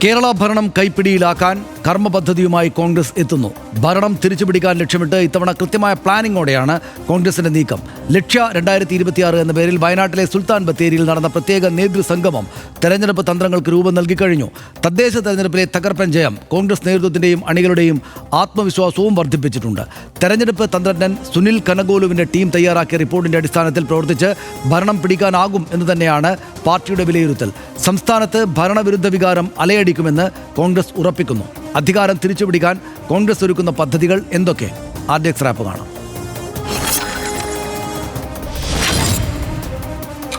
കേരള ഭരണം കൈപ്പിടിയിലാക്കാൻ കർമ്മപദ്ധതിയുമായി കോൺഗ്രസ് എത്തുന്നു. ഭരണം തിരിച്ചുപിടിക്കാൻ ലക്ഷ്യമിട്ട് ഇത്തവണ കൃത്യമായ പ്ലാനിങ്ങോടെയാണ് കോൺഗ്രസിന്റെ നീക്കം. ലക്ഷ്യ 2026 എന്ന പേരിൽ വയനാട്ടിലെ സുൽത്താൻ ബത്തേരിയിൽ നടന്ന പ്രത്യേക നേതൃസംഗമം തെരഞ്ഞെടുപ്പ് തന്ത്രങ്ങൾക്ക് രൂപം നൽകി കഴിഞ്ഞു. തദ്ദേശ തെരഞ്ഞെടുപ്പിലെ തകർപ്പൻ ജയം കോൺഗ്രസ് നേതൃത്വത്തിന്റെയും അണികളുടെയും ആത്മവിശ്വാസവും വർദ്ധിപ്പിച്ചിട്ടുണ്ട്. തെരഞ്ഞെടുപ്പ് തന്ത്രജ്ഞൻ സുനിൽ കനഗോലുവിന്റെ ടീം തയ്യാറാക്കിയ റിപ്പോർട്ടിന്റെ അടിസ്ഥാനത്തിൽ പ്രവർത്തിച്ച് ഭരണം പിടിക്കാനാകും എന്ന് തന്നെയാണ് പാർട്ടിയുടെ വിലയിരുത്തൽ. സംസ്ഥാനത്ത് ഭരണവിരുദ്ധ വികാരം അലയടിക്കുമെന്ന് കോൺഗ്രസ് ഉറപ്പിക്കുന്നു. അധികാരം തിരിച്ചുപിടിക്കാൻ കോൺഗ്രസ് ഒരുക്കുന്ന പദ്ധതികൾ എന്തൊക്കെ? RDX റാപ്പ് കാണാം.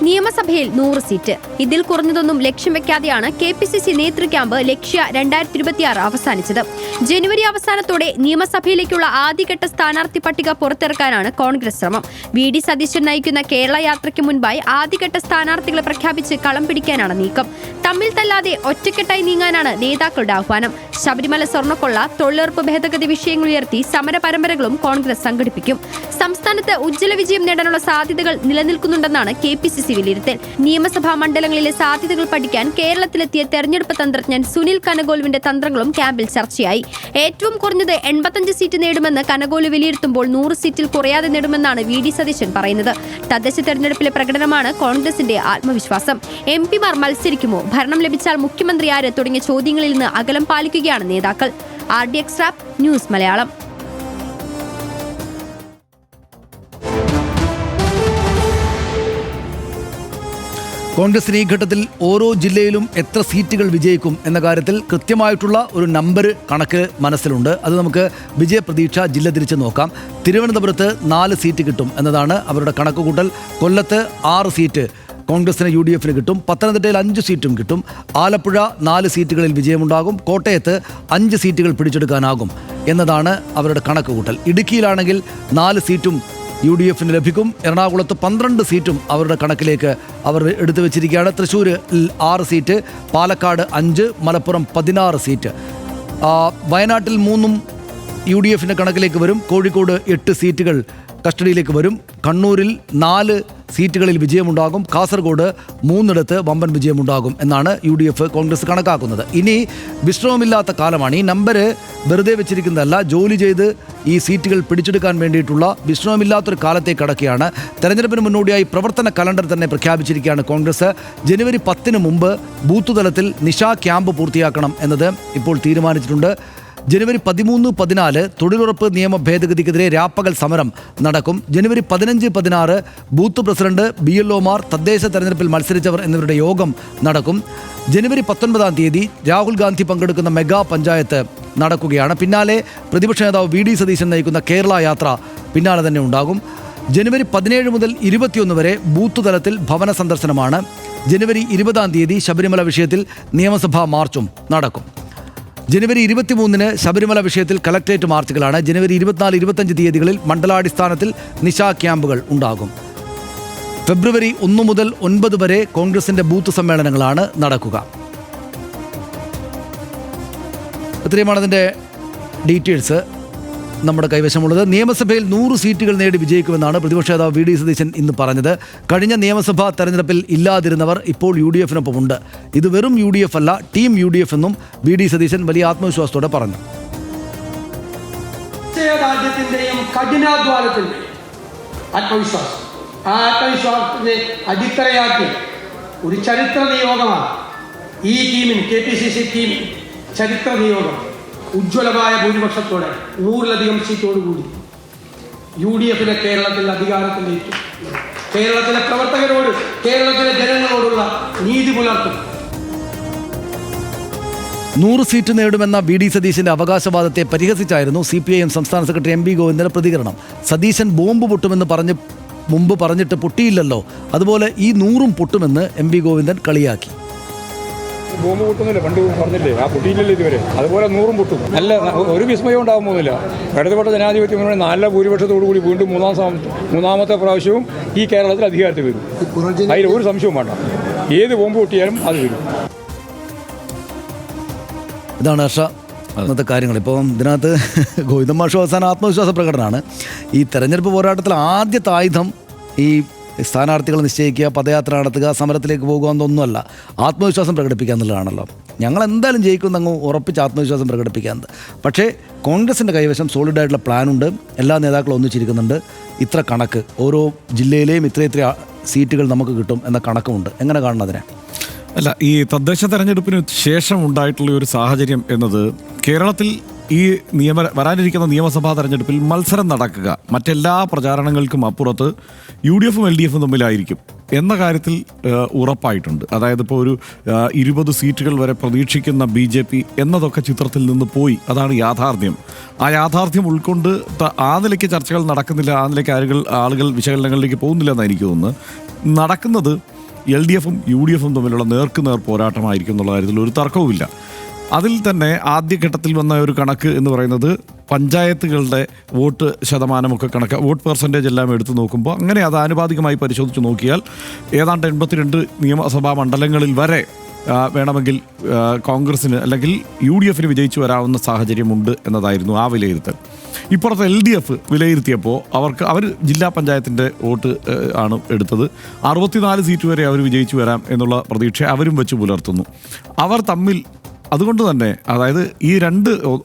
നിയമസഭയിൽ 100 സീറ്റ്. ഇതിൽ കുറഞ്ഞതൊന്നും ലക്ഷ്യം വെക്കാതെയാണ് KPCC നേതൃക്യാമ്പ് ലക്ഷ്യ 2026 അവസാനിച്ചത്. ജനുവരി അവസാനത്തോടെ നിയമസഭയിലേക്കുള്ള ആദ്യഘട്ട സ്ഥാനാർത്ഥി പട്ടിക പുറത്തിറക്കാനാണ് കോൺഗ്രസ് ശ്രമം. VD സതീശൻ നയിക്കുന്ന കേരള യാത്രയ്ക്ക് മുൻപായി ആദ്യഘട്ട സ്ഥാനാർത്ഥികളെ പ്രഖ്യാപിച്ച് കളം പിടിക്കാനാണ് നീക്കം. തമ്മിൽ തല്ലാതെ ഒറ്റക്കെട്ടായി നീങ്ങാനാണ് നേതാക്കളുടെ ആഹ്വാനം. ശബരിമല സ്വർണ്ണക്കൊള്ള, തൊഴിലുറപ്പ് ഭേദഗതി വിഷയങ്ങൾ ഉയർത്തി സമര പരമ്പരകളും കോൺഗ്രസ് സംഘടിപ്പിക്കും. സംസ്ഥാനത്ത് ഉജ്ജ്വല വിജയം നേടാനുള്ള സാധ്യതകൾ നിലനിൽക്കുന്നുണ്ടെന്നാണ് KPCC വിലയിരുത്തൽ. നിയമസഭാ മണ്ഡലങ്ങളിലെ സാധ്യതകൾ പഠിക്കാൻ കേരളത്തിലെത്തിയ തെരഞ്ഞെടുപ്പ് തന്ത്രജ്ഞൻ സുനിൽ കനഗോലുവിന്റെ തന്ത്രങ്ങളും ക്യാമ്പിൽ ചർച്ചയായി. ഏറ്റവും കുറഞ്ഞത് 85 സീറ്റ് നേടുമെന്ന് കനഗോലു വിലയിരുത്തുമ്പോൾ 100 സീറ്റിൽ കുറയാതെ നേടുമെന്നാണ് VD സതീശൻ പറയുന്നത്. തദ്ദേശ തെരഞ്ഞെടുപ്പിലെ പ്രകടനമാണ് കോൺഗ്രസിന്റെ ആത്മവിശ്വാസം. MP മാർ മത്സരിക്കുമോ, ഭരണം ലഭിച്ചാൽ മുഖ്യമന്ത്രി ആര് തുടങ്ങിയ ചോദ്യങ്ങളിൽ നിന്ന് അകലം പാലിക്കുകയാണ് നേതാക്കൾ. RDX rap news Malayalam. കോൺഗ്രസിന് ഈ ഘട്ടത്തിൽ ഓരോ ജില്ലയിലും എത്ര സീറ്റുകൾ വിജയിക്കും എന്ന കാര്യത്തിൽ കൃത്യമായിട്ടുള്ള ഒരു നമ്പർ കണക്ക് മനസ്സിലുണ്ട്. അത് നമുക്ക് വിജയപ്രതീക്ഷ ജില്ല തിരിച്ച് നോക്കാം. തിരുവനന്തപുരത്ത് 4 സീറ്റ് കിട്ടും എന്നതാണ് അവരുടെ കണക്കുകൂട്ടൽ. കൊല്ലത്ത് 6 സീറ്റ് കോൺഗ്രസിന് UDF കിട്ടും. പത്തനംതിട്ടയിൽ 5 സീറ്റും കിട്ടും. ആലപ്പുഴ 4 സീറ്റുകളിൽ വിജയമുണ്ടാകും. കോട്ടയത്ത് 5 സീറ്റുകൾ പിടിച്ചെടുക്കാനാകും എന്നതാണ് അവരുടെ കണക്കുകൂട്ടൽ. ഇടുക്കിയിലാണെങ്കിൽ 4 സീറ്റും UDF ലഭിക്കും. എറണാകുളത്ത് 12 സീറ്റും അവരുടെ കണക്കിലേക്ക് അവർ എടുത്തു വെച്ചിരിക്കുകയാണ്. തൃശ്ശൂരിൽ 6 സീറ്റ്, പാലക്കാട് 5, മലപ്പുറം 16 സീറ്റ്. വയനാട്ടിൽ 3 UDF കണക്കിലേക്ക് വരും. കോഴിക്കോട് 8 സീറ്റുകൾ കസ്റ്റഡിയിലേക്ക് വരും. കണ്ണൂരിൽ 4 സീറ്റുകളിൽ വിജയമുണ്ടാകും. കാസർഗോഡ് 3 വമ്പൻ വിജയമുണ്ടാകും എന്നാണ് UDF കോൺഗ്രസ് കണക്കാക്കുന്നത്. ഇനി വിശ്രമമില്ലാത്ത കാലമാണ്. ഈ നമ്പർ വെറുതെ വെച്ചിരിക്കുന്നതല്ല, ജോലി ചെയ്ത് ഈ സീറ്റുകൾ പിടിച്ചെടുക്കാൻ വേണ്ടിയിട്ടുള്ള വിശ്രമമില്ലാത്തൊരു കാലത്തേക്ക് കടക്കുകയാണ്. തെരഞ്ഞെടുപ്പിന് മുന്നോടിയായി പ്രവർത്തന കലണ്ടർ തന്നെ പ്രഖ്യാപിച്ചിരിക്കുകയാണ് കോൺഗ്രസ്. ജനുവരി 10 മുമ്പ് ബൂത്ത് തലത്തിൽ നിശാ ക്യാമ്പ് പൂർത്തിയാക്കണം എന്നത് ഇപ്പോൾ തീരുമാനിച്ചിട്ടുണ്ട്. ജനുവരി 13, 14 തൊഴിലുറപ്പ് നിയമ ഭേദഗതിക്കെതിരെ രാപ്പകൽ സമരം നടക്കും. ജനുവരി 15, 16 ബൂത്ത് പ്രസിഡന്റ്, BLOമാർ, തദ്ദേശ തെരഞ്ഞെടുപ്പിൽ മത്സരിച്ചവർ എന്നിവരുടെ യോഗം നടക്കും. ജനുവരി 19 തീയതി രാഹുൽ ഗാന്ധി പങ്കെടുക്കുന്ന മെഗാ പഞ്ചായത്ത് നടക്കുകയാണ്. പിന്നാലെ പ്രതിപക്ഷ നേതാവ് VD സതീശൻ നയിക്കുന്ന കേരള യാത്ര പിന്നാലെ തന്നെ ഉണ്ടാകും. ജനുവരി 17 മുതൽ 21 വരെ ബൂത്ത് തലത്തിൽ ഭവന സന്ദർശനമാണ്. ജനുവരി 20 തീയതി ശബരിമല വിഷയത്തിൽ നിയമസഭാ മാർച്ചും നടക്കും. ജനുവരി 23 ശബരിമല വിഷയത്തിൽ കളക്ട്രേറ്റ് മാർച്ചുകളാണ്. ജനുവരി 24, 25 തീയതികളിൽ മണ്ഡലാടിസ്ഥാനത്തിൽ നിശാ ക്യാമ്പുകൾ ഉണ്ടാകും. ഫെബ്രുവരി 1 മുതൽ 9 വരെ കോൺഗ്രസിന്റെ ബൂത്ത് സമ്മേളനങ്ങളാണ് നടക്കുക. ഇത്രയുമാണ് അതിൻ്റെ ഡീറ്റെയിൽസ് നമ്മുടെ കൈവശമുള്ളത്. നിയമസഭയിൽ 100 സീറ്റുകൾ നേടി വിജയിക്കുമെന്നാണ് പ്രതിപക്ഷ നേതാവ് VD സതീശൻ ഇന്ന് പറഞ്ഞത്. കഴിഞ്ഞ നിയമസഭാ തെരഞ്ഞെടുപ്പിൽ ഇല്ലാതിരുന്നവർ ഇപ്പോൾ UDFനൊപ്പമുണ്ട്. ഇത് വെറും UDF അല്ല, ടീം UDF എന്നും VD സതീശൻ വലിയ ആത്മവിശ്വാസത്തോടെ പറഞ്ഞു. രാജ്യത്തിന്റെയും കഠിനാധ്വാനത്തിന്റെയും ആത്മവിശ്വാസം, ആ ആത്മവിശ്വാസത്തിന്റെ അടിത്തറയാക്കി ഒരു ചരിത്ര നിയോഗമാണ് ഈ ടീമിന്, KPCC ടീമിന് ചരിത്ര നിയോഗം. ഉജ്ജ്വലമായ ഭൂരിപക്ഷത്തോടെ 100-ലധികം സീറ്റോടുകൂടി UDF കേരളത്തിൽ അധികാരത്തിലേക്ക്, കേരളത്തിലെ പ്രവർത്തകരോട്, കേരളത്തിലെ ജനങ്ങളോടുള്ള നീതി പുലർത്തും. 100 സീറ്റ് നേടുമെന്ന VD സതീശന്റെ അവകാശവാദത്തെ പരിഹസിച്ചായിരുന്നു CPIM സംസ്ഥാന സെക്രട്ടറി MB ഗോവിന്ദന്റെ പ്രതികരണം. സതീശൻ ബോംബ് പൊട്ടുമെന്ന് മുമ്പ് പറഞ്ഞിട്ട് പൊട്ടിയില്ലല്ലോ, അതുപോലെ ഈ 100ഉം പൊട്ടുമെന്ന് MB ഗോവിന്ദൻ കളിയാക്കി. ബോംബ് പൊട്ടുന്നില്ല, പണ്ട് പറഞ്ഞില്ലേ, ആ പൊട്ടിയില്ലല്ലോ ഇതുവരെ, അതുപോലെ 100ഉം പൊട്ടും. അല്ല, ഒരു വിസ്മയം ഉണ്ടാകാൻ പോകുന്നില്ല. ഇടതുപക്ഷ ജനാധിപത്യ മുന്നണി നല്ല ഭൂരിപക്ഷത്തോടു കൂടി വീണ്ടും മൂന്നാമത്തെ പ്രാവശ്യവും ഈ കേരളത്തിൽ അധികാരത്തിൽ വരും. അതിൽ ഒരു സംശയവും വേണ്ട. ഏത് ബോംബ് പൊട്ടിയാലും അത് വരും. ഇതാണ് ഹർഷ അന്നത്തെ കാര്യങ്ങൾ. ഇപ്പോൾ ഇതിനകത്ത് ഗോവിന്ദൻ മാഷ് അവസാന ആത്മവിശ്വാസ പ്രകടനമാണ്. ഈ തെരഞ്ഞെടുപ്പ് പോരാട്ടത്തിൽ ആദ്യത്തെ ആയുധം ഈ സ്ഥാനാർത്ഥികൾ നിശ്ചയിക്കുക, പദയാത്ര നടത്തുക, സമരത്തിലേക്ക് പോകുക എന്നൊന്നുമല്ല, ആത്മവിശ്വാസം പ്രകടിപ്പിക്കുക എന്നുള്ളതാണല്ലോ. ഞങ്ങൾ എന്തായാലും ജയിക്കുമെന്ന് അങ്ങ് ഉറപ്പിച്ച് ആത്മവിശ്വാസം പ്രകടിപ്പിക്കാറുണ്ട്. പക്ഷേ കോൺഗ്രസിൻ്റെ കൈവശം സോളിഡായിട്ടുള്ള പ്ലാനുണ്ട്, എല്ലാ നേതാക്കളും ഒന്നിച്ചിരിക്കുന്നുണ്ട്. ഇത്ര കണക്ക് ഓരോ ജില്ലയിലെയും ഇത്ര സീറ്റുകൾ നമുക്ക് കിട്ടും എന്ന കണക്കുമുണ്ട്. എങ്ങനെ കാണണം അതിനെ? അല്ല, ഈ തദ്ദേശ തെരഞ്ഞെടുപ്പിന് ശേഷം ഉണ്ടായിട്ടുള്ള ഒരു സാഹചര്യം എന്നത് കേരളത്തിൽ ഈ വരാനിരിക്കുന്ന നിയമസഭാ തെരഞ്ഞെടുപ്പിൽ മത്സരം നടക്കുക മറ്റെല്ലാ പ്രചാരണങ്ങൾക്കും അപ്പുറത്ത് UDF ഉം LDF ഉം തമ്മിലായിരിക്കും എന്ന കാര്യത്തിൽ ഉറപ്പായിട്ടുണ്ട്. അതായത് ഇപ്പോൾ ഒരു 20 സീറ്റുകൾ വരെ പ്രതീക്ഷിക്കുന്ന BJP എന്നതൊക്കെ ചിത്രത്തിൽ നിന്ന് പോയി. അതാണ് യാഥാർത്ഥ്യം. ആ യാഥാർത്ഥ്യം ഉൾക്കൊണ്ട് ആ നിലയ്ക്ക് ചർച്ചകൾ നടക്കുന്നില്ല, ആ നിലയ്ക്ക് ആളുകൾ വിശകലനങ്ങളിലേക്ക് പോകുന്നില്ല എന്നാണ് എനിക്ക് തോന്നുന്നത്. നടക്കുന്നത് LDF ഉം UDF ഉം തമ്മിലുള്ള നേർക്കുനേർ പോരാട്ടമായിരിക്കും എന്നുള്ള കാര്യത്തിൽ ഒരു തർക്കവുമില്ല. അതിൽ തന്നെ ആദ്യഘട്ടത്തിൽ വന്ന ഒരു കണക്ക് എന്ന് പറയുന്നത് പഞ്ചായത്തുകളുടെ വോട്ട് ശതമാനമൊക്കെ വോട്ട് പെർസെൻറ്റേജ് എല്ലാം എടുത്തു നോക്കുമ്പോൾ അങ്ങനെ അത് ആനുപാതികമായി പരിശോധിച്ച് നോക്കിയാൽ ഏതാണ്ട് 82 നിയമസഭാ മണ്ഡലങ്ങളിൽ വരെ വേണമെങ്കിൽ കോൺഗ്രസിന് അല്ലെങ്കിൽ UDF ന് വിജയിച്ചു വരാവുന്ന സാഹചര്യമുണ്ട് എന്നതായിരുന്നു ആ വിലയിരുത്തൽ. ഇപ്പുറത്തെ LDF വിലയിരുത്തിയപ്പോൾ അവർ ജില്ലാ പഞ്ചായത്തിൻ്റെ വോട്ട് ആണ് എടുത്തത്. 64 സീറ്റ് വരെ അവർ വിജയിച്ചു വരാം എന്നുള്ള പ്രതീക്ഷ അവരും വെച്ച് പുലർത്തുന്നു. അവർ തമ്മിൽ അതുകൊണ്ട് തന്നെ അതായത് ഈ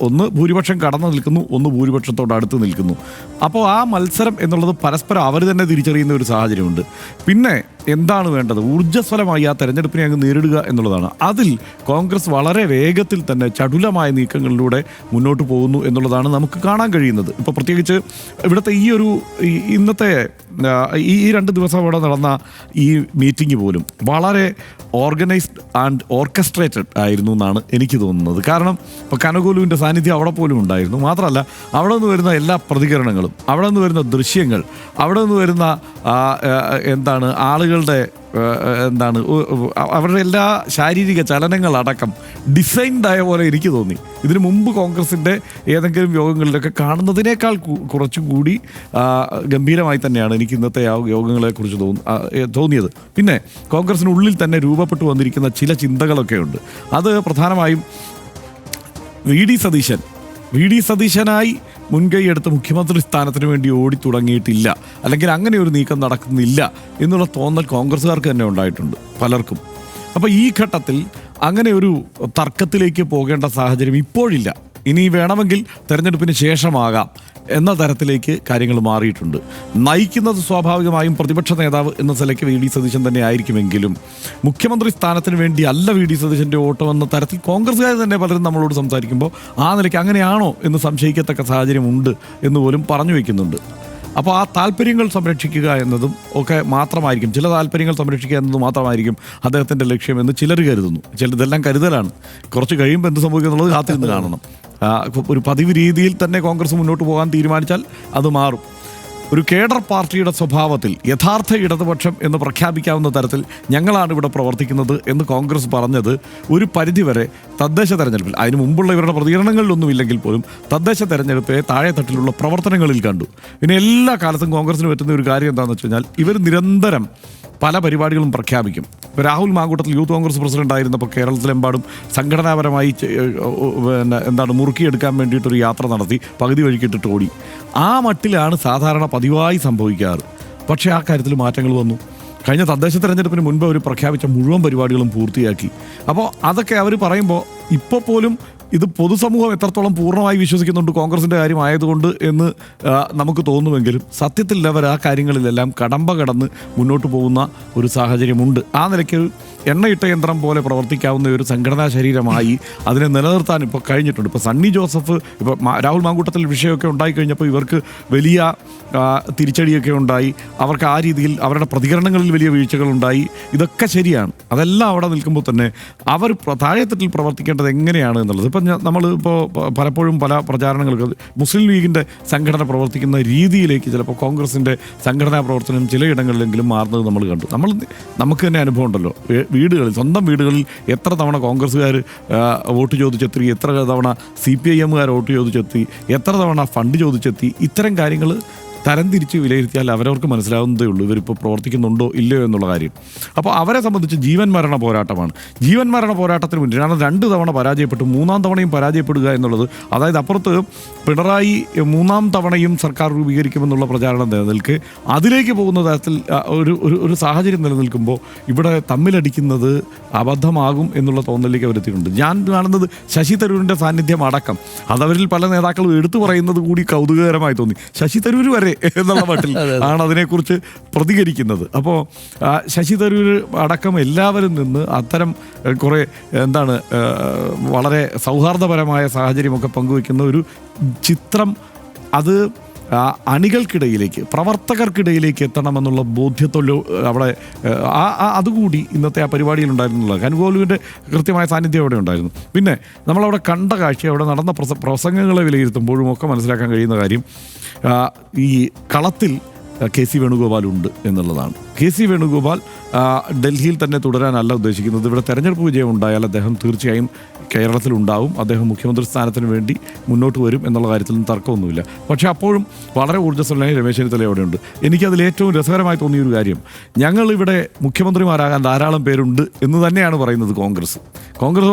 ഒന്ന് ഭൂരിപക്ഷം കടന്നു നിൽക്കുന്നു, ഒന്ന് ഭൂരിപക്ഷത്തോട് അടുത്ത് നിൽക്കുന്നു. അപ്പോൾ ആ മത്സരം എന്നുള്ളത് പരസ്പരം അവർ തന്നെ തിരിച്ചറിയുന്ന ഒരു സാഹചര്യമുണ്ട്. പിന്നെ എന്താണ് വേണ്ടത്? ഊർജ്ജസ്വലമായി ആ തെരഞ്ഞെടുപ്പിനെ അങ്ങ് നേരിടുക എന്നുള്ളതാണ്. അതിൽ കോൺഗ്രസ് വളരെ വേഗത്തിൽ തന്നെ ചടുലമായ നീക്കങ്ങളിലൂടെ മുന്നോട്ട് പോകുന്നു എന്നുള്ളതാണ് നമുക്ക് കാണാൻ കഴിയുന്നത്. ഇപ്പോൾ പ്രത്യേകിച്ച് ഇവിടുത്തെ ഇന്നത്തെ ഈ 2 ദിവസം ഇവിടെ നടന്ന ഈ മീറ്റിംഗ് പോലും വളരെ ഓർഗനൈസ്ഡ് ആൻഡ് ഓർക്കസ്ട്രേറ്റഡ് ആയിരുന്നു എന്നാണ് എനിക്ക് തോന്നുന്നത്. കാരണം ഇപ്പോൾ കനകോലുവിൻ്റെ സാന്നിധ്യം അവിടെ പോലും ഉണ്ടായിരുന്നു. മാത്രമല്ല അവിടെ നിന്ന് വരുന്ന എല്ലാ പ്രതികരണങ്ങളും, അവിടെ നിന്ന് വരുന്ന ദൃശ്യങ്ങൾ, അവിടെ നിന്ന് വരുന്ന ആളുകളുടെ അവരുടെ എല്ലാ ശാരീരിക ചലനങ്ങളടക്കം ഡിസൈൻഡായ പോലെ എനിക്ക് തോന്നി. ഇതിനു മുമ്പ് കോൺഗ്രസിൻ്റെ ഏതെങ്കിലും യോഗങ്ങളിലൊക്കെ കാണുന്നതിനേക്കാൾ കുറച്ചുകൂടി ഗംഭീരമായി തന്നെയാണ് എനിക്ക് ഇന്നത്തെ യോഗങ്ങളെക്കുറിച്ച് തോന്നിയത്. പിന്നെ കോൺഗ്രസിനുള്ളിൽ തന്നെ രൂപപ്പെട്ടു വന്നിരിക്കുന്ന ചില ചിന്തകളൊക്കെ ഉണ്ട്. അത് പ്രധാനമായും വി ഡി സതീശനായി മുൻകൈയെടുത്ത് മുഖ്യമന്ത്രി സ്ഥാനത്തിന് വേണ്ടി ഓടിത്തുടങ്ങിയിട്ടില്ല, അല്ലെങ്കിൽ അങ്ങനെ ഒരു നീക്കം നടക്കുന്നില്ല എന്നുള്ള തോന്നൽ കോൺഗ്രസ്സുകാർക്ക് തന്നെ ഉണ്ടായിട്ടുണ്ട് പലർക്കും. അപ്പോൾ ഈ ഘട്ടത്തിൽ അങ്ങനെ ഒരു തർക്കത്തിലേക്ക് പോകേണ്ട സാഹചര്യം ഇപ്പോഴില്ല. ഇനി വേണമെങ്കിൽ തെരഞ്ഞെടുപ്പിന് ശേഷമാകാം എന്ന തരത്തിലേക്ക് കാര്യങ്ങൾ മാറിയിട്ടുണ്ട്. നയിക്കുന്നത് സ്വാഭാവികമായും പ്രതിപക്ഷ നേതാവ് എന്ന നിലയ്ക്ക് വി ഡി സതീശൻ തന്നെ ആയിരിക്കുമെങ്കിലും മുഖ്യമന്ത്രി സ്ഥാനത്തിന് വേണ്ടി അല്ല വി ഡി സതീശൻ്റെ വോട്ട് എന്ന തരത്തിൽ കോൺഗ്രസ്സുകാർ തന്നെ പലരും നമ്മളോട് സംസാരിക്കുമ്പോൾ ആ നിലയ്ക്ക് അങ്ങനെയാണോ എന്ന് സംശയിക്കത്തക്ക സാഹചര്യമുണ്ട് എന്ന് പോലും പറഞ്ഞു വയ്ക്കുന്നുണ്ട്. അപ്പോൾ ആ താല്പര്യങ്ങൾ സംരക്ഷിക്കുക എന്നതും ഒക്കെ മാത്രമായിരിക്കും, ചില താല്പര്യങ്ങൾ സംരക്ഷിക്കുക എന്നത് മാത്രമായിരിക്കും അദ്ദേഹത്തിൻ്റെ ലക്ഷ്യമെന്ന് ചിലർ കരുതുന്നു. ഇതെല്ലാം കരുതലാണ്. കുറച്ച് കഴിയുമ്പോൾ എന്ത് സംഭവിക്കും എന്നുള്ളത് കാത്തിരുന്ന് കാണണം. ഒരു പതിവ് രീതിയിൽ തന്നെ കോൺഗ്രസ് മുന്നോട്ട് പോകാൻ തീരുമാനിച്ചാൽ അത് മാറും. ഒരു കേഡർ പാർട്ടിയുടെ സ്വഭാവത്തിൽ യഥാർത്ഥ ഇടതുപക്ഷം എന്ന് പ്രഖ്യാപിക്കാവുന്ന തരത്തിൽ ഞങ്ങളാണ് ഇവിടെ പ്രവർത്തിക്കുന്നത് എന്ന് കോൺഗ്രസ് പറഞ്ഞത് ഒരു പരിധിവരെ തദ്ദേശ തെരഞ്ഞെടുപ്പിൽ, അതിന് മുമ്പുള്ള ഇവരുടെ പ്രതികരണങ്ങളിലൊന്നുമില്ലെങ്കിൽ പോലും തദ്ദേശ തെരഞ്ഞെടുപ്പിലെ താഴെത്തട്ടിലുള്ള പ്രവർത്തനങ്ങളിൽ കണ്ടു. പിന്നെ എല്ലാ കാലത്തും കോൺഗ്രസിന് പറ്റുന്ന ഒരു കാര്യം എന്താണെന്ന് വെച്ച് കഴിഞ്ഞാൽ ഇവർ നിരന്തരം പല പരിപാടികളും പ്രഖ്യാപിക്കും. ഇപ്പോൾ രാഹുൽ മാങ്കൂട്ടത്തിൽ യൂത്ത് കോൺഗ്രസ് പ്രസിഡന്റ് ആയിരുന്നപ്പോൾ കേരളത്തിലെമ്പാടും സംഘടനാപരമായി മുറുക്കിയെടുക്കാൻ വേണ്ടിയിട്ടൊരു യാത്ര നടത്തി പകുതി വഴിക്കിട്ടിട്ട് ഓടി. ആ മട്ടിലാണ് സാധാരണ പതിവായി സംഭവിക്കാറ്. പക്ഷേ ആ കാര്യത്തിൽ മാറ്റങ്ങൾ വന്നു. കഴിഞ്ഞ തദ്ദേശ തെരഞ്ഞെടുപ്പിന് മുൻപ് അവർ പ്രഖ്യാപിച്ച മുഴുവൻ പരിപാടികളും പൂർത്തിയാക്കി. അപ്പോൾ അതൊക്കെ അവർ പറയുമ്പോൾ ഇപ്പോൾ പോലും ഇത് പൊതുസമൂഹം എത്രത്തോളം പൂർണ്ണമായി വിശ്വസിക്കുന്നുണ്ട് കോൺഗ്രസിൻ്റെ കാര്യമായതുകൊണ്ട് എന്ന് നമുക്ക് തോന്നുമെങ്കിലും സത്യത്തിൽ അവർ ആ കാര്യങ്ങളിലെല്ലാം കടമ്പ കടന്ന് മുന്നോട്ട് പോകുന്ന ഒരു സാഹചര്യമുണ്ട്. ആ നിലയ്ക്ക് എണ്ണയിട്ട യന്ത്രം പോലെ പ്രവർത്തിക്കാവുന്ന ഒരു സംഘടനാ ശരീരമായി അതിനെ നിലനിർത്താൻ ഇപ്പോൾ കഴിഞ്ഞിട്ടുണ്ട്. ഇപ്പോൾ സണ്ണി ജോസഫ്, ഇപ്പോൾ രാഹുൽ മാങ്കൂട്ടത്തിൽ വിഷയമൊക്കെ ഉണ്ടായിക്കഴിഞ്ഞപ്പോൾ ഇവർക്ക് വലിയ തിരിച്ചടിയൊക്കെ ഉണ്ടായി. അവർക്ക് ആ രീതിയിൽ അവരുടെ പ്രതികരണങ്ങളിൽ വലിയ വീഴ്ചകളുണ്ടായി. ഇതൊക്കെ ശരിയാണ്. അതെല്ലാം അവിടെ നിൽക്കുമ്പോൾ തന്നെ അവർ താഴെത്തട്ടിൽ പ്രവർത്തിക്കേണ്ടത് എങ്ങനെയാണ് എന്നുള്ളത് ഇപ്പം നമ്മൾ പലപ്പോഴും പല പ്രചാരണങ്ങൾക്ക് മുസ്ലിം ലീഗിൻ്റെ സംഘടന പ്രവർത്തിക്കുന്ന രീതിയിലേക്ക് ചിലപ്പോൾ കോൺഗ്രസിൻ്റെ സംഘടനാ പ്രവർത്തനം ചിലയിടങ്ങളിലെങ്കിലും മാറുന്നത് നമ്മൾ കണ്ടു. നമുക്ക് തന്നെ അനുഭവം ഉണ്ടല്ലോ. സ്വന്തം വീടുകളിൽ എത്ര തവണ കോൺഗ്രസ്സുകാർ വോട്ട് ചോദിച്ചെത്തി, എത്ര തവണ CPIM വോട്ട് ചോദിച്ചെത്തി, എത്ര തവണ ഫണ്ട് ചോദിച്ചെത്തി. ഇത്തരം കാര്യങ്ങൾ തരംതിരിച്ച് വിലയിരുത്തിയാൽ അവരവർക്ക് മനസ്സിലാവുന്നതേ ഉള്ളൂ ഇവരിപ്പോൾ പ്രവർത്തിക്കുന്നുണ്ടോ ഇല്ലയോ എന്നുള്ള കാര്യം. അപ്പോൾ അവരെ സംബന്ധിച്ച് ജീവൻ മരണ പോരാട്ടമാണ്. ജീവൻ മരണ പോരാട്ടത്തിന് മുന്നിൽ കാരണം 2 തവണ പരാജയപ്പെട്ടു, 3-ാം തവണയും പരാജയപ്പെടുക എന്നുള്ളത്, അതായത് അപ്പുറത്ത് പിണറായി 3-ാം തവണയും സർക്കാർ രൂപീകരിക്കുമെന്നുള്ള പ്രചാരണം നിലനിൽക്കെ അതിലേക്ക് പോകുന്ന തരത്തിൽ ഒരു സാഹചര്യം നിലനിൽക്കുമ്പോൾ ഇവിടെ തമ്മിലടിക്കുന്നത് അബദ്ധമാകും എന്നുള്ള തോന്നലിലേക്ക് അവരെത്തിയിട്ടുണ്ട്. ഞാൻ കാണുന്നത് ശശി തരൂരിൻ്റെ സാന്നിധ്യം അടക്കം അതവരിൽ പല നേതാക്കളും എടുത്തു പറയുന്നത് കൂടി കൗതുകകരമായി തോന്നി. ശശി തരൂർ വരെ എന്നുള്ള മട്ടിൽ ആണ് അതിനെക്കുറിച്ച് പ്രതികരിക്കുന്നത്. അപ്പോൾ ശശി തരൂർ അടക്കം എല്ലാവരും നിന്ന് അത്തരം കുറേ വളരെ സൗഹാർദ്ദപരമായ സാഹചര്യമൊക്കെ പങ്കുവയ്ക്കുന്ന ഒരു ചിത്രം അത് അണികൾക്കിടയിലേക്ക് പ്രവർത്തകർക്കിടയിലേക്ക് എത്തണമെന്നുള്ള ബോധ്യത്തോടെ അവിടെ അതുകൂടി ഇന്നത്തെ ആ പരിപാടിയിൽ ഉണ്ടായിരുന്നുള്ളത്. കനുകോലുവിൻ്റെ കൃത്യമായ സാന്നിധ്യം അവിടെ ഉണ്ടായിരുന്നു. പിന്നെ നമ്മളവിടെ കണ്ട കാഴ്ച, അവിടെ നടന്ന പ്രസംഗങ്ങളെ വിലയിരുത്തുമ്പോഴും ഒക്കെ മനസ്സിലാക്കാൻ കഴിയുന്ന കാര്യം ഈ കളത്തിൽ കെ.സി. വേണുഗോപാൽ ഉണ്ട് എന്നുള്ളതാണ്. കെ.സി. വേണുഗോപാൽ ഡൽഹിയിൽ തന്നെ തുടരാനല്ല ഉദ്ദേശിക്കുന്നത്. ഇവിടെ തെരഞ്ഞെടുപ്പ് വിജയം ഉണ്ടായാൽ അദ്ദേഹം തീർച്ചയായും കേരളത്തിലുണ്ടാവും. അദ്ദേഹം മുഖ്യമന്ത്രി സ്ഥാനത്തിന് വേണ്ടി മുന്നോട്ട് വരും എന്നുള്ള കാര്യത്തിലും തർക്കമൊന്നുമില്ല. പക്ഷേ അപ്പോഴും വളരെ ഊർജ്ജസ്വലനായി രമേശ് ചെന്നിത്തല അവിടെയുണ്ട്. എനിക്കതിൽ ഏറ്റവും രസകരമായി തോന്നിയൊരു കാര്യം, ഞങ്ങളിവിടെ മുഖ്യമന്ത്രിമാരാകാൻ ധാരാളം പേരുണ്ട് എന്ന് തന്നെയാണ് പറയുന്നത് കോൺഗ്രസ്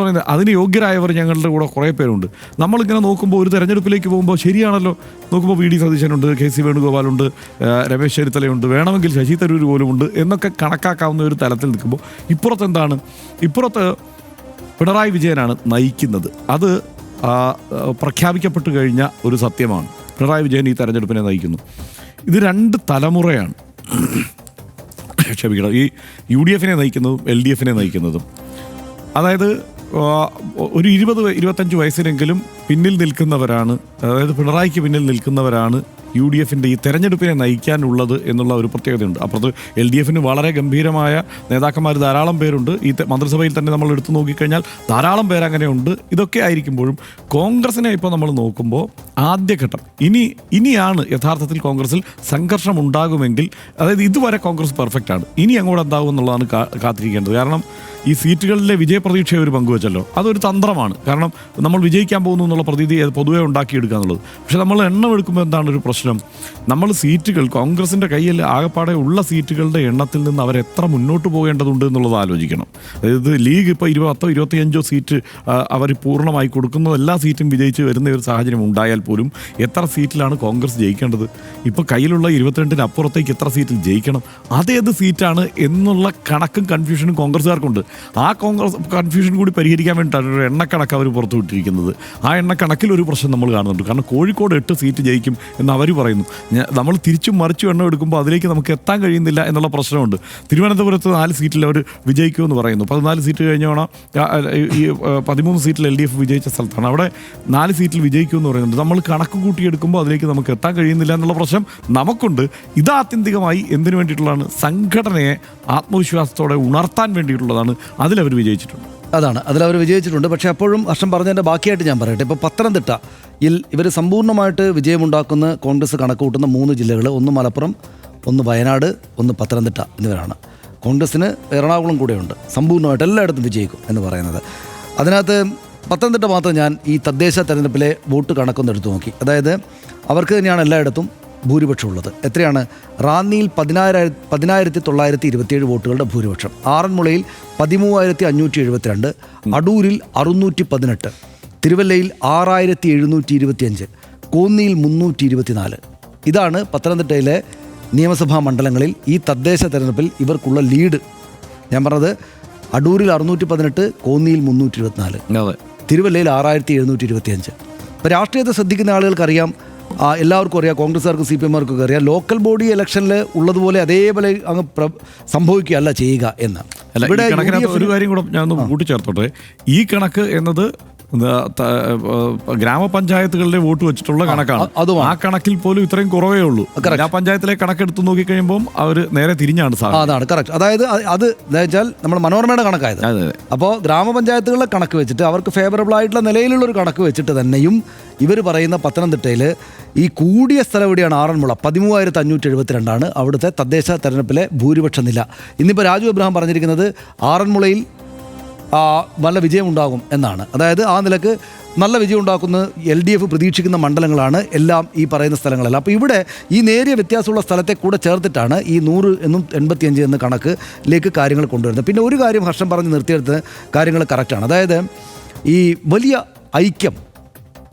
പറയുന്നത്. അതിന് യോഗ്യരായവർ ഞങ്ങളുടെ കൂടെ കുറേ പേരുണ്ട്. നമ്മളിങ്ങനെ നോക്കുമ്പോൾ ഒരു തെരഞ്ഞെടുപ്പിലേക്ക് പോകുമ്പോൾ ശരിയാണല്ലോ, നോക്കുമ്പോൾ വി.ഡി. സതീശനുണ്ട്, കെ.സി. വേണുഗോപാലുണ്ട്, രമേശ് ചെന്നിത്തലയുണ്ട്, വേണമെങ്കിൽ ശശി തരൂർ പോലുമുണ്ട് എന്നൊക്കെ കണക്കാക്കാവുന്ന ഒരു തലത്തിൽ നിൽക്കുമ്പോൾ ഇപ്പുറത്ത് പിണറായി വിജയനാണ് നയിക്കുന്നത്. അത് പ്രഖ്യാപിക്കപ്പെട്ടു കഴിഞ്ഞ ഒരു സത്യമാണ്. പിണറായി വിജയൻ ഈ തെരഞ്ഞെടുപ്പിനെ നയിക്കുന്നു. ഇത് 2 തലമുറയാണ്. ക്ഷമിക്കണം, ഈ UDF നയിക്കുന്നതും LDF നയിക്കുന്നതും. അതായത് ഒരു 20-25 വയസ്സിനെങ്കിലും പിന്നിൽ നിൽക്കുന്നവരാണ്, അതായത് പിണറായിക്ക് പിന്നിൽ നിൽക്കുന്നവരാണ് UDF ഈ തെരഞ്ഞെടുപ്പിനെ നയിക്കാനുള്ളത് എന്നുള്ള ഒരു പ്രത്യേകതയുണ്ട്. അപ്പുറത്ത് LDF വളരെ ഗംഭീരമായ നേതാക്കന്മാർ ധാരാളം പേരുണ്ട്. ഈ മന്ത്രിസഭയിൽ തന്നെ നമ്മൾ എടുത്തു നോക്കിക്കഴിഞ്ഞാൽ ധാരാളം പേരങ്ങനെയുണ്ട്. ഇതൊക്കെ ആയിരിക്കുമ്പോഴും കോൺഗ്രസിനെ ഇപ്പോൾ നമ്മൾ നോക്കുമ്പോൾ ആദ്യഘട്ടം ഇനിയാണ് യഥാർത്ഥത്തിൽ കോൺഗ്രസിൽ സംഘർഷം ഉണ്ടാകുമെങ്കിൽ, അതായത് ഇതുവരെ കോൺഗ്രസ് പെർഫെക്റ്റ് ആണ്, ഇനി അങ്ങോട്ട് എന്താകും എന്നുള്ളതാണ് കാത്തിരിക്കേണ്ടത്. കാരണം ഈ സീറ്റുകളിലെ വിജയപ്രതീക്ഷ ഒരു പങ്കുവച്ചല്ലോ, അതൊരു തന്ത്രമാണ്. കാരണം നമ്മൾ വിജയിക്കാൻ പോകുന്നു എന്നുള്ള പ്രതീതി പൊതുവെ ഉണ്ടാക്കിയെടുക്കുക എന്നുള്ളത്. പക്ഷെ നമ്മൾ എണ്ണം എടുക്കുമ്പോൾ എന്താണ് ഒരു പ്രശ്നം, നമ്മൾ സീറ്റുകൾ കോൺഗ്രസിൻ്റെ കയ്യിൽ ആകെപ്പാടെ ഉള്ള സീറ്റുകളുടെ എണ്ണത്തിൽ നിന്ന് അവരെത്ര മുന്നോട്ട് പോകേണ്ടതുണ്ട് എന്നുള്ളത് ആലോചിക്കണം. അതായത് ലീഗ് ഇപ്പോൾ 20-25 സീറ്റ് അവർ പൂർണ്ണമായി കൊടുക്കുന്ന എല്ലാ സീറ്റും വിജയിച്ച് വരുന്ന ഒരു സാഹചര്യം ഉണ്ടായാൽ പോലും എത്ര സീറ്റിലാണ് കോൺഗ്രസ് ജയിക്കേണ്ടത്? ഇപ്പോൾ കയ്യിലുള്ള 22-ന് അപ്പുറത്തേക്ക് എത്ര സീറ്റിൽ ജയിക്കണം? അതേത് സീറ്റാണ് എന്നുള്ള കണക്കും കൺഫ്യൂഷനും കോൺഗ്രസ്സുകാർക്കുണ്ട്. ആ കോൺഗ്രസ് കൺഫ്യൂഷൻ കൂടി പരിഹരിക്കാൻ വേണ്ടിയിട്ടാണ് ഒരു എണ്ണക്കണക്ക് അവർ പുറത്തു വിട്ടിരിക്കുന്നത്. ആ എണ്ണക്കണക്കിൽ ഒരു പ്രശ്നം നമ്മൾ കാണുന്നുണ്ട്. കാരണം കോഴിക്കോട് 8 സീറ്റ് ജയിക്കും എന്ന് അവർ പറയുന്നു. നമ്മൾ തിരിച്ചും മറിച്ചും എണ്ണം എടുക്കുമ്പോൾ അതിലേക്ക് നമുക്ക് എത്താൻ കഴിയുന്നില്ല എന്നുള്ള പ്രശ്നമുണ്ട്. തിരുവനന്തപുരത്ത് 4 സീറ്റിൽ അവർ വിജയിക്കുമെന്ന് പറയുന്നു. 14 സീറ്റ് കഴിഞ്ഞോണം ഈ 13 സീറ്റിൽ LDF വിജയിച്ച സ്ഥലത്താണ്. അവിടെ 4 സീറ്റിൽ വിജയിക്കുമെന്ന് പറയുന്നുണ്ട്. നമ്മൾ കണക്ക് കൂട്ടിയെടുക്കുമ്പോൾ അതിലേക്ക് നമുക്ക് എത്താൻ കഴിയുന്നില്ല എന്നുള്ള പ്രശ്നം നമുക്കുണ്ട്. ഇത് ആത്യന്തികമായി എന്തിനു വേണ്ടിയിട്ടുള്ളതാണ്? സംഘടനയെ ആത്മവിശ്വാസത്തോടെ ഉണർത്താൻ വേണ്ടിയിട്ടുള്ളതാണ്. അതിലവർ വിജയിച്ചിട്ടുണ്ട്. അതിലവർ വിജയിച്ചിട്ടുണ്ട്. പക്ഷേ അപ്പോഴും ഹർഷം പറഞ്ഞതിൻ്റെ ബാക്കിയായിട്ട് ഞാൻ പറയട്ടെ. ഇപ്പോൾ പത്തനംതിട്ടയിൽ ഇവർ സമ്പൂർണ്ണമായിട്ട് വിജയമുണ്ടാക്കുന്ന കോൺഗ്രസ് കണക്ക് കൂട്ടുന്ന 3 ജില്ലകൾ, ഒന്ന് മലപ്പുറം, ഒന്ന് വയനാട്, ഒന്ന് പത്തനംതിട്ട എന്നിവരാണ്. കോൺഗ്രസ്സിന് എറണാകുളം കൂടെയുണ്ട്. സമ്പൂർണ്ണമായിട്ട് എല്ലായിടത്തും വിജയിക്കും എന്ന് പറയുന്നത്. അതിനകത്ത് പത്തനംതിട്ട മാത്രം ഞാൻ ഈ തദ്ദേശ തെരഞ്ഞെടുപ്പിലെ വോട്ട് കണക്കൊന്ന് എടുത്തു നോക്കി. അതായത് അവർക്ക് തന്നെയാണ് എല്ലായിടത്തും ഭൂരിപക്ഷമുള്ളത്. എത്രയാണ്? റാന്നിയിൽ 10,927 വോട്ടുകളുടെ ഭൂരിപക്ഷം, ആറന്മുളയിൽ 13,572, അടൂരിൽ 618, തിരുവല്ലയിൽ 6,725, കോന്നിയിൽ 324. ഇതാണ് പത്തനംതിട്ടയിലെ നിയമസഭാ മണ്ഡലങ്ങളിൽ ഈ തദ്ദേശ തെരഞ്ഞെടുപ്പിൽ ഇവർക്കുള്ള ലീഡ്. ഞാൻ പറഞ്ഞത് അടൂരിൽ 618, കോന്നിയിൽ 324, തിരുവല്ലയിൽ 6,725. ഇപ്പോൾ രാഷ്ട്രീയത്തെ ശ്രദ്ധിക്കുന്ന ആളുകൾക്കറിയാം, എല്ലാവർക്കും അറിയാം, കോൺഗ്രസ്സുകാർക്ക് CPM-മാർക്കൊക്കെ അറിയാം, ലോക്കൽ ബോഡി ഇലക്ഷനിൽ ഉള്ളതുപോലെ അതേപോലെ അങ്ങ് സംഭവിക്കുകയല്ല ചെയ്യുക എന്ന്. ഇവിടെ ഒരു കാര്യം കൂടെ ഞാൻ ഒന്ന് കൂട്ടിച്ചേർത്തോട്ടെ. ഈ കണക്ക് എന്നത് ഗ്രാമപഞ്ചായത്തുകളുടെ വോട്ട് വെച്ചിട്ടുള്ള കണക്കാണ്. ആ കണക്കിൽ പോലും ഇത്രയും കുറവേ ഉള്ളൂ. ജില്ലാ പഞ്ചായത്തിലെ കണക്കെടുത്ത് നോക്കിക്കഴിയുമ്പോൾ അവർ നേരെ തിരിഞ്ഞാണ്. അതാണ് കറക്റ്റ്. അതായത് അത് വെച്ചാൽ നമ്മൾ മനോരമയുടെ കണക്കായത്. അപ്പോൾ ഗ്രാമപഞ്ചായത്തുകളുടെ കണക്ക് വെച്ചിട്ട് അവർക്ക് ഫേവറബിൾ ആയിട്ടുള്ള നിലയിലുള്ള ഒരു കണക്ക് വെച്ചിട്ട് തന്നെയും ഇവർ പറയുന്ന പത്തനംതിട്ടയിൽ ഈ കൂടിയ സ്ഥലം എവിടെയാണ്? ആറന്മുള 13,572 അവിടുത്തെ തദ്ദേശ തെരഞ്ഞെടുപ്പിലെ ഭൂരിപക്ഷ നില. ഇന്നിപ്പോൾ രാജു എബ്രഹാം പറഞ്ഞിരിക്കുന്നത് ആറന്മുളയിൽ നല്ല വിജയമുണ്ടാകും എന്നാണ്. അതായത് ആ നിലക്ക് നല്ല വിജയം ഉണ്ടാക്കുന്ന LDF പ്രതീക്ഷിക്കുന്ന മണ്ഡലങ്ങളാണ് എല്ലാം ഈ പറയുന്ന സ്ഥലങ്ങളെല്ലാം. അപ്പോൾ ഇവിടെ ഈ നേരിയ വ്യത്യാസമുള്ള സ്ഥലത്തെ കൂടെ ചേർത്തിട്ടാണ് ഈ 100 എന്നും 85 എന്ന കണക്കിലേക്ക് കാര്യങ്ങൾ കൊണ്ടുവരുന്നത്. പിന്നെ ഒരു കാര്യം ഹർഷം പറഞ്ഞ് നിർത്തിയെടുത്ത് കാര്യങ്ങൾ കറക്റ്റാണ്. അതായത് ഈ വലിയ ഐക്യം,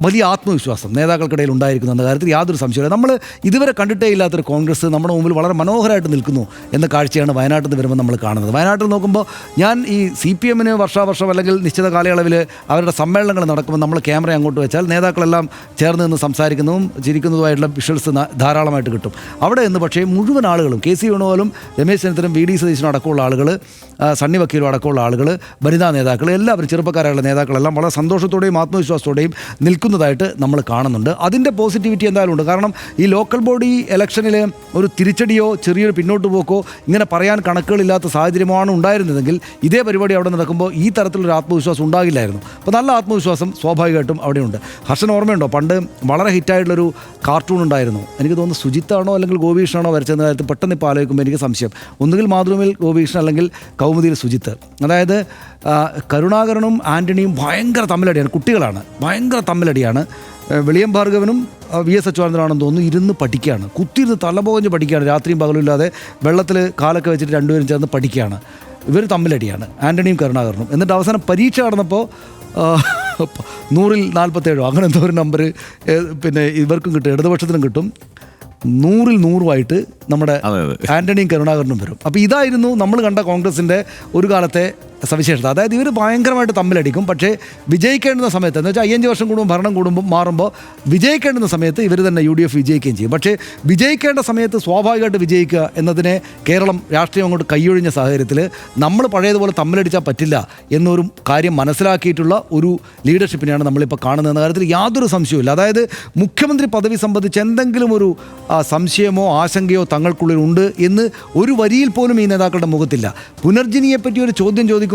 വലിയ ആത്മവിശ്വാസം നേതാക്കൾക്കിടയിൽ ഉണ്ടായിരിക്കുന്നു എന്ന കാര്യത്തിൽ യാതൊരു സംശയമില്ല. നമ്മൾ ഇതുവരെ കണ്ടിട്ടേ ഇല്ലാത്തൊരു കോൺഗ്രസ് നമ്മുടെ മുമ്പിൽ വളരെ മനോഹരമായിട്ട് നിൽക്കുന്നു എന്ന കാഴ്ചയാണ് വയനാട്ടിൽ നിന്ന് വരുമ്പോൾ നമ്മൾ കാണുന്നത്. വയനാട്ടിൽ നോക്കുമ്പോൾ ഞാൻ ഈ CPM വർഷാവർഷം അല്ലെങ്കിൽ നിശ്ചിത കാലയളവിൽ അവരുടെ സമ്മേളനങ്ങൾ നടക്കുമ്പോൾ നമ്മൾ ക്യാമറ അങ്ങോട്ട് വെച്ചാൽ നേതാക്കളെല്ലാം ചേർന്ന് നിന്ന് സംസാരിക്കുന്നതും ചിരിക്കുന്നതുമായിട്ടുള്ള വിഷ്വൽസ് ധാരാളമായിട്ട് കിട്ടും. അവിടെ നിന്ന് പക്ഷേ മുഴുവൻ ആളുകളും KC വേണുഗോപാലും രമേശ് ചെന്നിത്തലയും VD സതീശനും അടക്കമുള്ള ആളുകൾ, സണ്ണി വക്കീലും അടക്കമുള്ള ആളുകൾ, വനിതാ നേതാക്കൾ, എല്ലാവരും ചെറുപ്പക്കാരായുള്ള നേതാക്കളെല്ലാം വളരെ സന്തോഷത്തോടെയും ആത്മവിശ്വാസത്തോടെയും നിൽക്കുന്നതായിട്ട് നമ്മൾ കാണുന്നുണ്ട്. അതിൻ്റെ പോസിറ്റിവിറ്റി എന്തായാലും ഉണ്ട്. കാരണം ഈ ലോക്കൽ ബോഡി ഇലക്ഷനിൽ ഒരു തിരിച്ചടിയോ ചെറിയൊരു പിന്നോട്ട് പോക്കോ ഇങ്ങനെ പറയാൻ കണക്കുകളില്ലാത്ത സാഹചര്യമാണ് ഉണ്ടായിരുന്നതെങ്കിൽ ഇതേ പരിപാടി അവിടെ നടക്കുമ്പോൾ ഈ തരത്തിലൊരു ആത്മവിശ്വാസം ഉണ്ടാകില്ലായിരുന്നു. അപ്പോൾ നല്ല ആത്മവിശ്വാസം സ്വാഭാവികമായിട്ടും അവിടെയുണ്ട്. ഹർഷൻ ഓർമ്മയുണ്ടോ, പണ്ട് വളരെ ഹിറ്റായിട്ടുള്ളൊരു കാർട്ടൂൺ ഉണ്ടായിരുന്നു, എനിക്ക് തോന്നുന്നു സുജിത്താണോ അല്ലെങ്കിൽ ഗോപികൃഷ്ണനാണോ വരച്ചെന്ന കാര്യത്തിൽ പെട്ടെന്ന് ഇപ്പോൾ ആലോചിക്കുമ്പോൾ എനിക്ക് സംശയം. ഒന്നുകിൽ മാതൃഭൂമിയിൽ ഗോപികൃഷ്ണൻ അല്ലെങ്കിൽ കൗമുദിയിൽ സുജിത്ത്. അതായത് കരുണാകരനും ആൻ്റണിയും ഭയങ്കര തമ്മിലടിയാണ്, കുട്ടികളാണ്, ഭയങ്കര തമ്മിലടിയാണ്. വെളിയം ഭാർഗവനും VS അച്യുതാനന്ദനാണെന്ന് തോന്നുന്നു ഇരുന്ന് പഠിക്കുകയാണ്, കുത്തിയിരുന്ന് തലപോകഞ്ഞ് പഠിക്കുകയാണ്, രാത്രിയും പകലുമില്ലാതെ വെള്ളത്തിൽ കാലൊക്കെ വെച്ചിട്ട് രണ്ടുപേരും ചേർന്ന് പഠിക്കുകയാണ്. ഇവർ തമ്മിലടിയാണ്, ആൻ്റണിയും കരുണാകരനും. എന്നിട്ട് അവസാനം പരീക്ഷ നടന്നപ്പോൾ 100ൽ 47 അങ്ങനെ എന്തോ ഒരു നമ്പർ പിന്നെ ഇവർക്കും കിട്ടും, ഇടതുപക്ഷത്തിനും കിട്ടും. 100ൽ 100 നമ്മുടെ ആൻ്റണിയും കരുണാകരനും വരും. അപ്പോൾ ഇതായിരുന്നു നമ്മൾ കണ്ട കോൺഗ്രസിൻ്റെ ഒരു കാലത്തെ സവിശേഷത. അതായത് ഇവർ ഭയങ്കരമായിട്ട് തമ്മിലടിക്കും, പക്ഷേ വിജയിക്കേണ്ടുന്ന സമയത്ത് എന്ന് വെച്ചാൽ 5 വർഷം കൂടുമ്പോൾ ഭരണം കൂടുമ്പോൾ മാറുമ്പോൾ വിജയിക്കേണ്ടുന്ന സമയത്ത് ഇവർ തന്നെ UDF വിജയിക്കുകയും ചെയ്യും. പക്ഷേ വിജയിക്കേണ്ട സമയത്ത് സ്വാഭാവികമായിട്ട് വിജയിക്കുക എന്നതിനെ കേരളം രാഷ്ട്രീയം അങ്ങോട്ട് കൈയൊഴിഞ്ഞ സാഹചര്യത്തിൽ നമ്മൾ പഴയതുപോലെ തമ്മിലടിച്ചാൽ പറ്റില്ല എന്നൊരു കാര്യം മനസ്സിലാക്കിയിട്ടുള്ള ഒരു ലീഡർഷിപ്പിനെയാണ് നമ്മളിപ്പോൾ കാണുന്നതെന്ന കാര്യത്തിൽ യാതൊരു സംശയവുമില്ല. അതായത് മുഖ്യമന്ത്രി പദവി സംബന്ധിച്ച് എന്തെങ്കിലും ഒരു സംശയമോ ആശങ്കയോ തങ്ങൾക്കുള്ളിൽ ഉണ്ട് എന്ന് ഒരു വരിയിൽ പോലും ഈ നേതാക്കളുടെ മുഖത്തില്ല. പുനർജനിയെപ്പറ്റി ഒരു ചോദ്യം ചോദിക്കുമ്പോൾ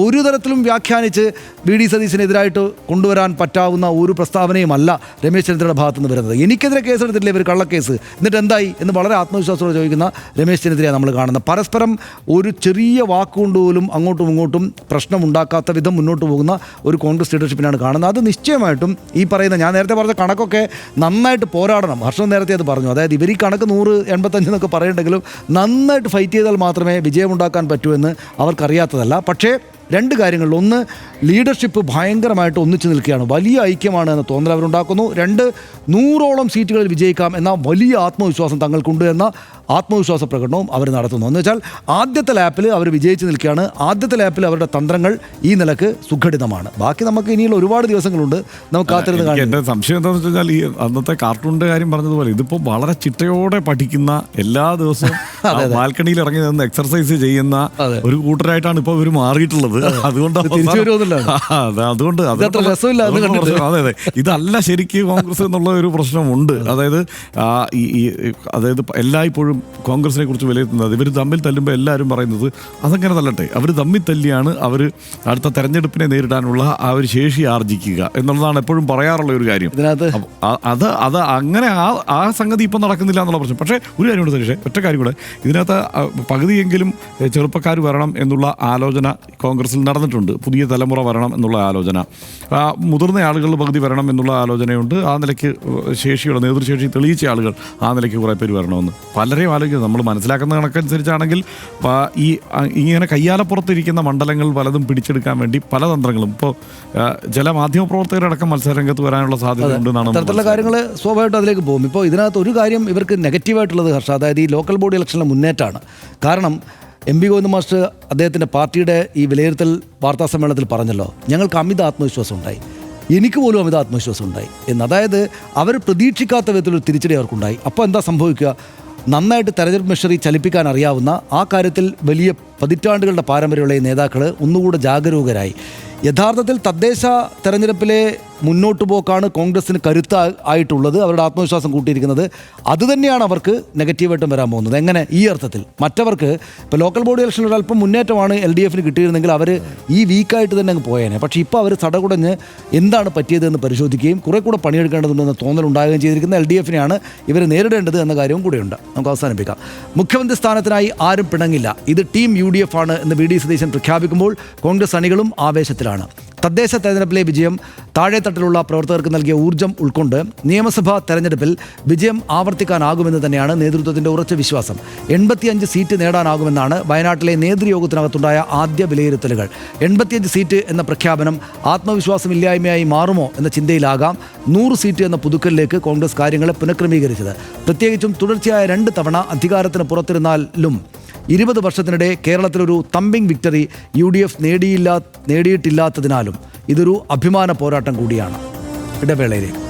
ഒരു തരത്തിലും വ്യാഖ്യാനിച്ച് VD സതീശനെതിരായിട്ട് കൊണ്ടുവരാൻ പറ്റാവുന്ന ഒരു പ്രസ്താവനയുമല്ല രമേശ് ചെന്നിത്തലയുടെ ഭാഗത്തുനിന്ന് വരുന്നത്. എനിക്കെതിരെ കേസെടുത്തിട്ടില്ല, ഇവർ കള്ളക്കേസ്, എന്നിട്ട് എന്തായി എന്ന് വളരെ ആത്മവിശ്വാസത്തോടെ ചോദിക്കുന്ന രമേശ് ചെന്നിത്തലയാണ് നമ്മൾ കാണുന്നത്. പരസ്പരം ഒരു ചെറിയ വാക്കുകൊണ്ടുപോലും അങ്ങോട്ടും ഇങ്ങോട്ടും പ്രശ്നമുണ്ടാക്കാത്ത വിധം മുന്നോട്ട് പോകുന്ന ഒരു കോൺഗ്രസ് ലീഡർഷിപ്പിനാണ് കാണുന്നത്. അത് നിശ്ചയമായിട്ടും ഈ പറയുന്ന ഞാൻ നേരത്തെ പറഞ്ഞ കണക്കൊക്കെ നന്നായിട്ട് പോരാടണം. ഹർഷൻ നേരത്തെ അത് പറഞ്ഞു. അതായത് ഇവർ ഈ കണക്ക് 185 എന്നൊക്കെ പറയുന്നുണ്ടെങ്കിലും നന്നായിട്ട് ഫൈറ്റ് ചെയ്താൽ മാത്രമേ വിജയമുണ്ടാക്കാൻ പറ്റൂ എന്ന് അവർക്കറിയാത്തതല്ല. പക്ഷേ രണ്ട് കാര്യങ്ങളിൽ, ഒന്ന് ലീഡർഷിപ്പ് ഭയങ്കരമായിട്ട് ഒന്നിച്ചു നിൽക്കുകയാണ്, വലിയ ഐക്യമാണ് എന്ന തോന്നൽ അവരുണ്ടാക്കുന്നു. 100ഓളം സീറ്റുകളിൽ വിജയിക്കാം എന്ന വലിയ ആത്മവിശ്വാസം തങ്ങൾക്കുണ്ട് എന്ന ആത്മവിശ്വാസ പ്രകടനവും അവർ നടത്തുന്നു. എന്ന് വെച്ചാൽ ആദ്യത്തെ ലാപ്പിൽ അവർ വിജയിച്ച് നിൽക്കുകയാണ്. ആദ്യത്തെ ലാപ്പിൽ അവരുടെ തന്ത്രങ്ങൾ ഈ നിലക്ക് സുഘടിതമാണ്. ബാക്കി നമുക്ക് ഇനിയുള്ള ഒരുപാട് ദിവസങ്ങളുണ്ട്, നമുക്ക് കാത്തിരുന്ന് കാണാം. എൻ്റെ സംശയം എന്താണെന്ന് വെച്ചാൽ ഈ അന്നത്തെ കാർട്ടൂണിൻ്റെ കാര്യം പറഞ്ഞതുപോലെ ഇതിപ്പോൾ വളരെ ചിട്ടയോടെ പഠിക്കുന്ന, എല്ലാ ദിവസവും ബാൽക്കണിയിൽ ഇറങ്ങി നിന്ന് എക്സർസൈസ് ചെയ്യുന്ന ഒരു കൂട്ടരായിട്ടാണ് ഇപ്പോൾ ഇവർ മാറിയിട്ടുള്ളത്. അതുകൊണ്ട് അതെ ഇതല്ല ശരിക്ക് കോൺഗ്രസ് എന്നുള്ള ഒരു പ്രശ്നമുണ്ട്. അതായത് എല്ലായ്പ്പോഴും കോൺഗ്രസിനെ കുറിച്ച് വിലയിരുത്തുന്നത് ഇവർ തമ്മിൽ തല്ലുമ്പോൾ എല്ലാവരും പറയുന്നത് അതങ്ങനെ തല്ലട്ടെ, അവർ തമ്മിൽ തല്ലിയാണ് അവർ അടുത്ത തെരഞ്ഞെടുപ്പിനെ നേരിടാനുള്ള ആ ഒരു ശേഷി ആർജിക്കുക എന്നുള്ളതാണ് എപ്പോഴും പറയാറുള്ള ഒരു കാര്യം. അത് അങ്ങനെ ആ സംഗതി ഇപ്പം നടക്കുന്നില്ല എന്നുള്ള പ്രശ്നം. പക്ഷേ ഒരു കാര്യമുണ്ട് സതീഷേ, ഒറ്റ കാര്യം കൂടെ, ഇതിനകത്ത് പകുതിയെങ്കിലും ചെറുപ്പക്കാർ വരണം എന്നുള്ള ആലോചന കോൺഗ്രസിൽ നടന്നിട്ടുണ്ട്. പുതിയ തലമുറ വരണം എന്നുള്ള ആലോചന, മുതിർന്ന ആളുകൾ പകുതി വരണം എന്നുള്ള ആലോചനയുണ്ട്. ആ നിലയ്ക്ക് ശേഷിയുള്ള നേതൃശേഷി തെളിയിച്ച ആളുകൾ ആ നിലയ്ക്ക് കുറേ പേര് വരണമെന്ന് പലരെയും ആലോചിക്കുന്നത്. നമ്മൾ മനസ്സിലാക്കുന്ന കണക്കനുസരിച്ചാണെങ്കിൽ ഈ ഇങ്ങനെ കയ്യാലപ്പുറത്തിരിക്കുന്ന മണ്ഡലങ്ങൾ പലതും പിടിച്ചെടുക്കാൻ വേണ്ടി പല തന്ത്രങ്ങളും ഇപ്പോൾ ചില മാധ്യമപ്രവർത്തകരടക്കം മത്സരരംഗത്ത് വരാനുള്ള സാധ്യത ഉണ്ടെന്നാണ്. അത്തരത്തിലുള്ള കാര്യങ്ങൾ സ്വാഭാവികമായിട്ടും അതിലേക്ക് പോകും. ഇപ്പോൾ ഇതിനകത്ത് ഒരു കാര്യം ഇവർക്ക് നെഗറ്റീവായിട്ടുള്ളത് ഹർഷ, അതായത് ഈ ലോക്കൽ ബോഡി ഇലക്ഷനിലെ മുന്നേറ്റമാണ്. കാരണം MP ഗോവിന്ദ മാസ്റ്റർ അദ്ദേഹത്തിൻ്റെ പാർട്ടിയുടെ ഈ വിലയിരുത്തൽ വാർത്താ സമ്മേളനത്തിൽ പറഞ്ഞല്ലോ, ഞങ്ങൾക്ക് അമിത ആത്മവിശ്വാസം ഉണ്ടായി, എനിക്ക് പോലും അമിത ആത്മവിശ്വാസം ഉണ്ടായി എന്ന്. അതായത് അവർ പ്രതീക്ഷിക്കാത്ത വിധത്തിലൊരു തിരിച്ചടി അവർക്കുണ്ടായി. അപ്പോൾ എന്താ സംഭവിക്കുക? നന്നായിട്ട് തെരഞ്ഞെടുപ്പ് മെഷറി ചലിപ്പിക്കാൻ അറിയാവുന്ന, ആ കാര്യത്തിൽ വലിയ പതിറ്റാണ്ടുകളുടെ പാരമ്പര്യമുള്ള ഈ നേതാക്കൾ ഒന്നുകൂടെ ജാഗരൂകരായി. യഥാർത്ഥത്തിൽ തദ്ദേശ തെരഞ്ഞെടുപ്പിലെ മുന്നോട്ട് പോക്കാണ് കോൺഗ്രസിന് കരുത്തായിട്ടുള്ളത്, അവരുടെ ആത്മവിശ്വാസം കൂട്ടിയിരിക്കുന്നത്. അതുതന്നെയാണ് അവർക്ക് നെഗറ്റീവായിട്ടും വരാൻ പോകുന്നത്. എങ്ങനെ? ഈ അർത്ഥത്തിൽ മറ്റവർക്ക് ഇപ്പോൾ ലോക്കൽ ബോഡി ഇലക്ഷനിൽ ഒരല്പം മുന്നേറ്റമാണ് LDFന് കിട്ടിയിരുന്നെങ്കിൽ അവർ ഈ വീക്കായിട്ട് തന്നെ അങ്ങ് പോയേനെ. പക്ഷേ ഇപ്പോൾ അവർ തടകുടഞ്ഞ് എന്താണ് പറ്റിയതെന്ന് പരിശോധിക്കുകയും കുറെ കൂടെ പണിയെടുക്കേണ്ടതുണ്ടെന്ന് തോന്നലുണ്ടാകുകയും ചെയ്തിരിക്കുന്ന LDFനെയാണ് ഇവർ നേരിടേണ്ടത് എന്ന കാര്യവും കൂടെയുണ്ട്. നമുക്ക് അവസാനിപ്പിക്കാം. മുഖ്യമന്ത്രി സ്ഥാനത്തിനായി ആരും പിണങ്ങില്ല, ഇത് ടീം UDF ആണ് എന്ന് VD സതീശൻ പ്രഖ്യാപിക്കുമ്പോൾ കോൺഗ്രസ് അണികളും ആവേശത്തിലാണ്. തദ്ദേശ തെരഞ്ഞെടുപ്പിലെ വിജയം താഴെത്തട്ടിലുള്ള പ്രവർത്തകർക്ക് നൽകിയ ഊർജ്ജം ഉൾക്കൊണ്ട് നിയമസഭാ തെരഞ്ഞെടുപ്പിൽ വിജയം ആവർത്തിക്കാനാകുമെന്ന് തന്നെയാണ് നേതൃത്വത്തിന്റെ ഉറച്ച വിശ്വാസം. 85 സീറ്റ് നേടാനാകുമെന്നാണ് വയനാട്ടിലെ നേതൃയോഗത്തിനകത്തുണ്ടായ ആദ്യ വിലയിരുത്തലുകൾ. 85 സീറ്റ് എന്ന പ്രഖ്യാപനം ആത്മവിശ്വാസമില്ലായ്മയായി മാറുമോ എന്ന ചിന്തയിലാകാം 100 സീറ്റ് എന്ന പുതുക്കലിലേക്ക് കോൺഗ്രസ് കാര്യങ്ങളെ പുനഃക്രമീകരിച്ചത്. പ്രത്യേകിച്ചും തുടർച്ചയായ 2 തവണ അധികാരത്തിന് പുറത്തിരുന്നാലും 20 വർഷത്തിനിടെ കേരളത്തിലൊരു തമ്പിങ് വിക്ടറി UDF നേടിയിട്ടില്ലാത്തതിനാലും ഇതൊരു അഭിമാന പോരാട്ടം കൂടിയാണ്. ഇടവേളയിലേക്ക്